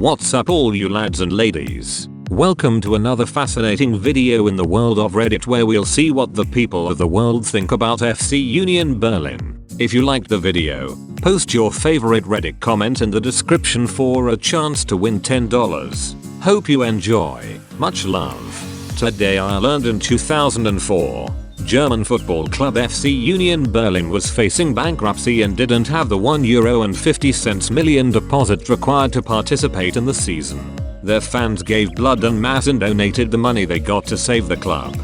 What's up all you lads and ladies? Welcome to another fascinating video in the world of Reddit where we'll see what the people of the world think about FC Union Berlin. If you liked the video, post your favorite Reddit comment in the description for a chance to win $10. Hope you enjoy. Much love. Today I learned in 2004, German football club FC Union Berlin was facing bankruptcy and didn't have the €1.50 million deposit required to participate in the season. Their fans gave blood en masse and donated the money they got to save the club.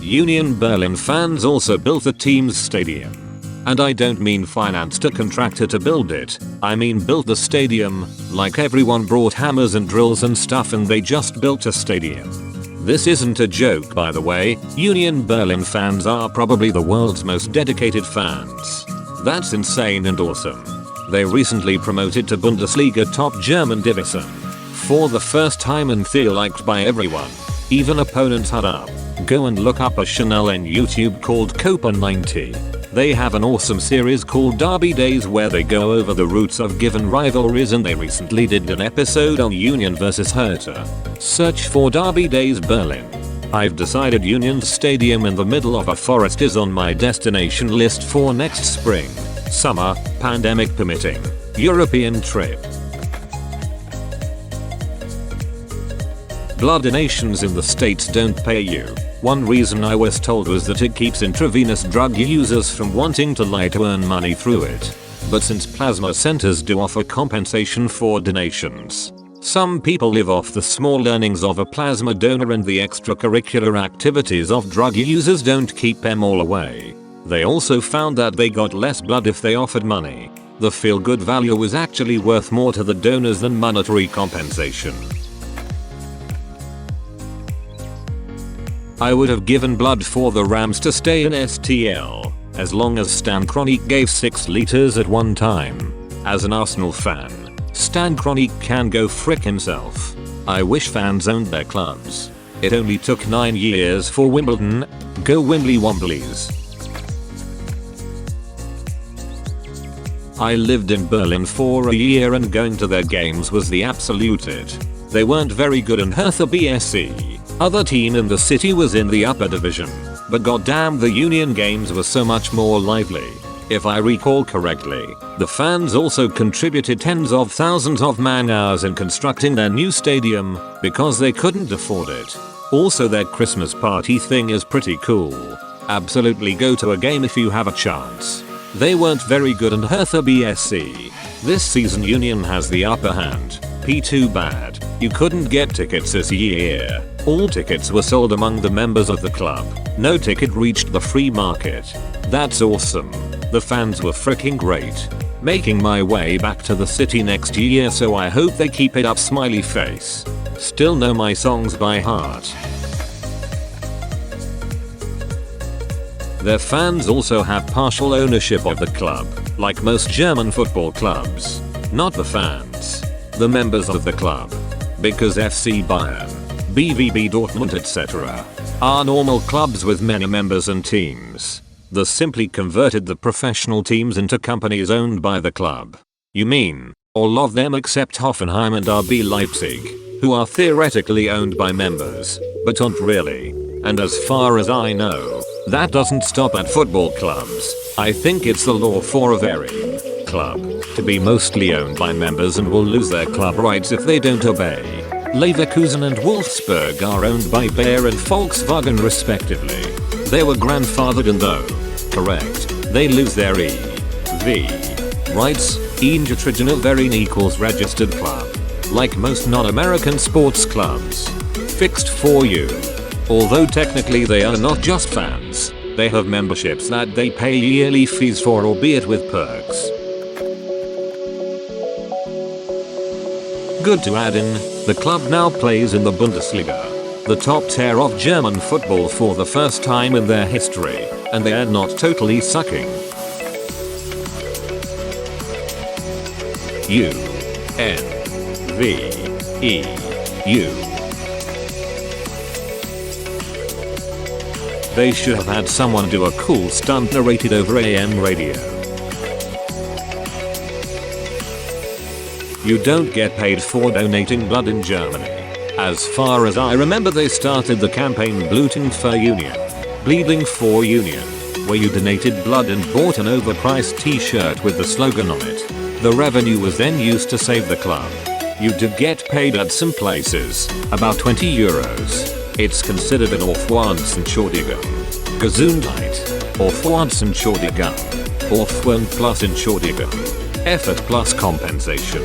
Union Berlin fans also built the team's stadium. And I don't mean financed a contractor to build it, I mean built the stadium, like everyone brought hammers and drills and stuff and they just built a stadium. This isn't a joke by the way, Union Berlin fans are probably the world's most dedicated fans. That's insane and awesome. They recently promoted to Bundesliga top German division. For the first time and TIL liked by everyone. Even opponents had up. Go and look up a channel on YouTube called Copa 90. They have an awesome series called Derby Days where they go over the roots of given rivalries and they recently did an episode on Union vs Hertha. Search for Derby Days Berlin. I've decided Union's stadium in the middle of a forest is on my destination list for next spring, summer, pandemic permitting, European trip. Blood donations in the States don't pay you. One reason I was told was that it keeps intravenous drug users from wanting to lie to earn money through it. But since plasma centers do offer compensation for donations, some people live off the small earnings of a plasma donor and the extracurricular activities of drug users don't keep them all away. They also found that they got less blood if they offered money. The feel-good value was actually worth more to the donors than monetary compensation. I would have given blood for the Rams to stay in STL, as long as Stan Kroenke gave 6 liters at one time. As an Arsenal fan, Stan Kroenke can go frick himself. I wish fans owned their clubs. It only took 9 years for Wimbledon. Go Wimbly Womblies. I lived in Berlin for a year and going to their games was the absolute it. They weren't very good in Hertha BSC. Other team in the city was in the upper division, but goddamn the Union games were so much more lively. If I recall correctly, the fans also contributed tens of thousands of man hours in constructing their new stadium because they couldn't afford it. Also their Christmas party thing is pretty cool. Absolutely go to a game if you have a chance. They weren't very good in Hertha BSC. This season Union has the upper hand. Too bad. You couldn't get tickets this year. All tickets were sold among the members of the club. No ticket reached the free market. That's awesome. The fans were freaking great. Making my way back to the city next year so I hope they keep it up smiley face. Still know my songs by heart. Their fans also have partial ownership of the club, like most German football clubs. Not the fans. The members of the club. Because FC Bayern, BVB Dortmund etc. are normal clubs with many members and teams. They simply converted the professional teams into companies owned by the club. You mean, all of them except Hoffenheim and RB Leipzig, who are theoretically owned by members, but aren't really. And as far as I know, that doesn't stop at football clubs. I think it's the law for a very club to be mostly owned by members and will lose their club rights if they don't obey. Leverkusen and Wolfsburg are owned by Bayer and Volkswagen respectively. They were grandfathered in though, correct, they lose their EV rights. Eingetragene Verein equals registered club. Like most non-American sports clubs. Fixed for you. Although technically they are not just fans, they have memberships that they pay yearly fees for albeit with perks. Good to add in, the club now plays in the Bundesliga, the top tier of German football for the first time in their history, and they are not totally sucking. U-N-V-E-U. They should have had someone do a cool stunt narrated over AM radio. You don't get paid for donating blood in Germany. As far as I remember, they started the campaign Bluten für Union, Bleeding for Union, where you donated blood and bought an overpriced t-shirt with the slogan on it. The revenue was then used to save the club. You did get paid at some places, about 20 euros. It's considered an Aufwandsentschädigung, Gesundheit, Aufwandsentschädigung, Aufwand plus Entschädigung, effort plus compensation.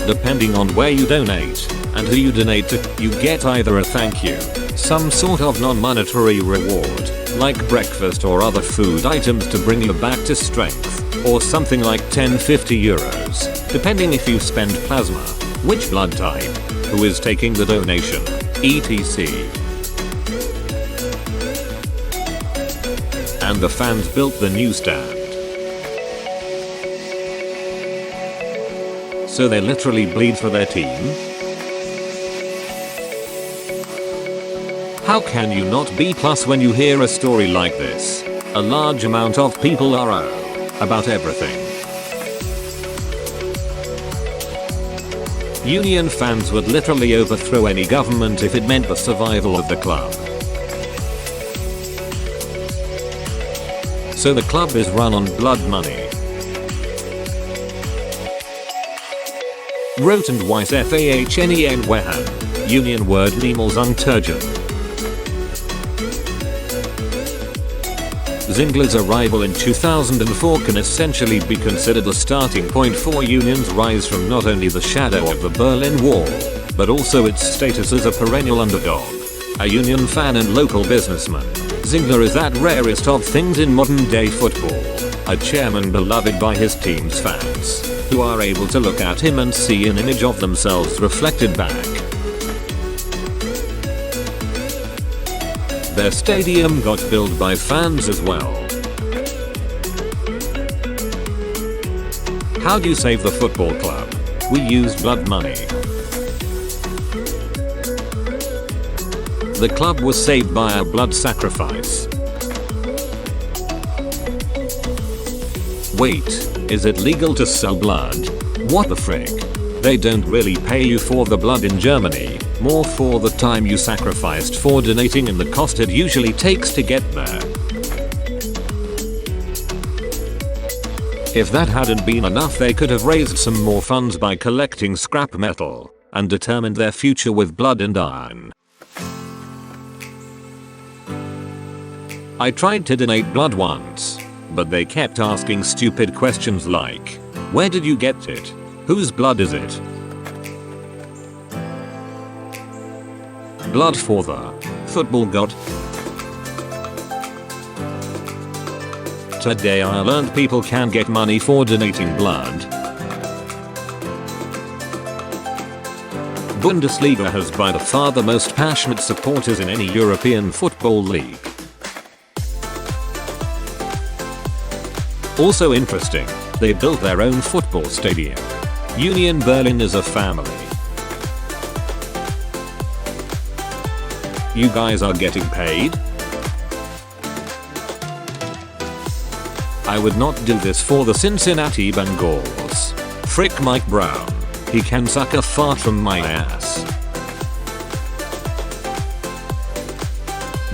Depending on where you donate and who you donate to, you get either a thank you, some sort of non-monetary reward, like breakfast or other food items to bring you back to strength, or something like 10-50 euros, depending if you spend plasma, which blood type, who is taking the donation, etc. And the fans built the new stand. So they literally bleed for their team? How can you not be plus when you hear a story like this? A large amount of people are about everything. Union fans would literally overthrow any government if it meant the survival of the club. So the club is run on blood money. Rot und Weiss FAHNEN Wehan. Union word niemals untergehen. Zingler's arrival in 2004 can essentially be considered the starting point for Union's rise from not only the shadow of the Berlin Wall, but also its status as a perennial underdog. A Union fan and local businessman, Zingler is that rarest of things in modern day football. A chairman beloved by his team's fans, who are able to look at him and see an image of themselves reflected back. Their stadium got built by fans as well. How do you save the football club? We used blood money. The club was saved by a blood sacrifice. Wait, is it legal to sell blood? What the frick? They don't really pay you for the blood in Germany, more for the time you sacrificed for donating and the cost it usually takes to get there. If that hadn't been enough, they could have raised some more funds by collecting scrap metal and determined their future with blood and iron. I tried to donate blood once, but they kept asking stupid questions like, where did you get it? Whose blood is it? Blood for the football god. Today I learned people can get money for donating blood. Bundesliga has by far the most passionate supporters in any European football league. Also interesting, they built their own football stadium. Union Berlin is a family. You guys are getting paid? I would not do this for the Cincinnati Bengals. Frick Mike Brown. He can suck a fart from my ass.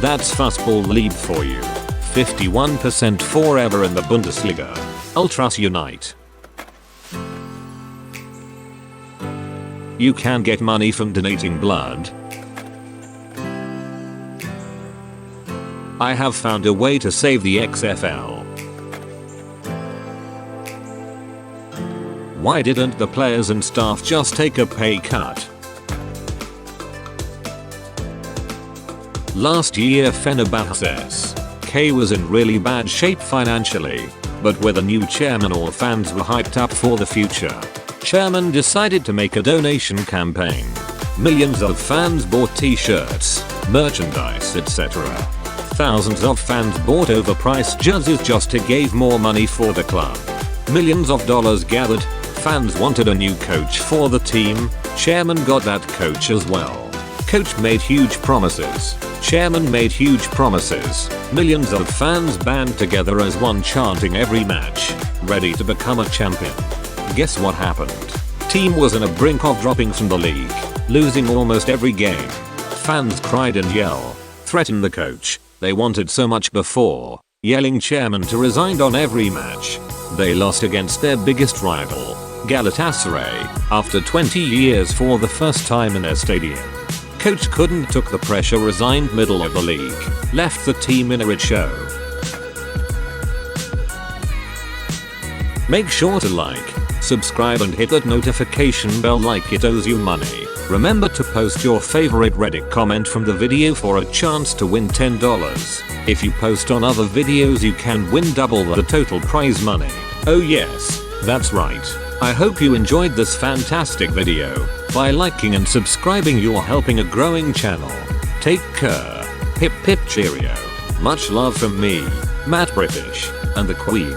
That's Fussball Lieb for you. 51% forever in the Bundesliga. Ultras unite. You can get money from donating blood. I have found a way to save the XFL. Why didn't the players and staff just take a pay cut? Last year Fenerbahce K was in really bad shape financially, but with a new chairman all fans were hyped up for the future. Chairman decided to make a donation campaign. Millions of fans bought t-shirts, merchandise, etc. Thousands of fans bought overpriced jerseys just to give more money for the club. Millions of dollars gathered, fans wanted a new coach for the team, chairman got that coach as well. Coach made huge promises, chairman made huge promises, millions of fans band together as one chanting every match, ready to become a champion. Guess what happened? team was on the brink of dropping from the league, losing almost every game. Fans cried and yelled, threatened the coach. They wanted so much before, yelling chairman to resign on every match. They lost against their biggest rival, Galatasaray, after 20 years for the first time in their stadium. Coach couldn't took the pressure, resigned middle of the league, left the team in a rich show. Make sure to like, subscribe and hit that notification bell like it owes you money. Remember to post your favorite Reddit comment from the video for a chance to win $10. If you post on other videos you can win double the total prize money. Oh yes, that's right. I hope you enjoyed this fantastic video. By liking and subscribing you're helping a growing channel. Take care. Hip hip cheerio. Much love from me, Matt British, and the Queen.